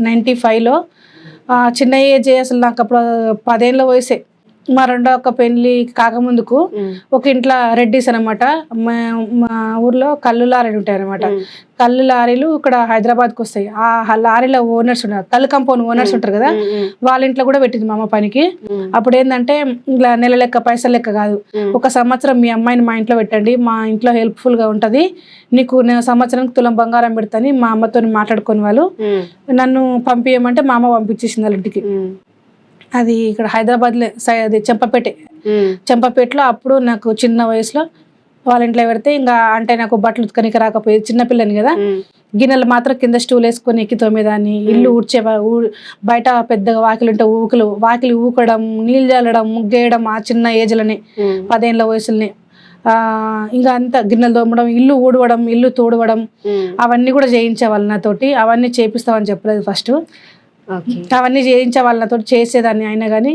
95లో చిన్న ఏజ్ అసలు నాకు అప్పుడు 10 ఏళ్ళ వయసే. మా రెండో అక్క పెళ్లి కాకముందుకు ఒక ఇంట్లో రెడ్డిస్ అనమాట. మా ఊర్లో కళ్ళు లారీలు ఉంటాయి అనమాట. కళ్ళు లారీలు ఇక్కడ హైదరాబాద్కి వస్తాయి. ఆ లారీలో ఓనర్స్ ఉన్నారు, కళ్ళు కంపౌండ్ ఓనర్స్ ఉంటారు కదా, వాళ్ళ ఇంట్లో కూడా పెట్టింది మా అమ్మ పనికి. అప్పుడు ఏంటంటే ఇలా నెల లెక్క పైసలు లెక్క కాదు, 1 సంవత్సరం మీ అమ్మాయిని మా ఇంట్లో పెట్టండి, మా ఇంట్లో హెల్ప్ఫుల్గా ఉంటుంది, నీకు నేను సంవత్సరానికి తులం బంగారం పెడతాని మా అమ్మతో మాట్లాడుకొని వాళ్ళు నన్ను పంపించమంటే మా అమ్మ పంపించేసింది వాళ్ళ ఇంటికి. అది ఇక్కడ హైదరాబాద్లో అది చెంపపేటలో. అప్పుడు నాకు చిన్న వయసులో వాళ్ళ ఇంట్లో పెడితే ఇంకా అంటే నాకు బట్టలు ఉతకనికి రాకపోయేది, చిన్నపిల్లని కదా. గిన్నెలు మాత్రం కింద స్టూల్ వేసుకొని ఎక్కి తోమేదాన్ని. ఇల్లు బయట పెద్దగా వాకిలు ఉంటే వాకిలి ఊకడం, నీళ్ళు చల్లడం, ముగ్గేయడం ఆ చిన్న ఏజ్లోనే 10 ఏళ్ళ వయసులోనే. ఇంకా అంతా గిన్నెలు తోమడం, ఇల్లు ఊడవడం, ఇల్లు తోడవడం అవన్నీ కూడా చేయించేవాళ్ళు నాతోటి. అవన్నీ చేపిస్తామని చెప్పలేదు ఫస్ట్, అవన్నీ చేయించే వాళ్ళ నాతో చేసేదాన్ని. అయినా కానీ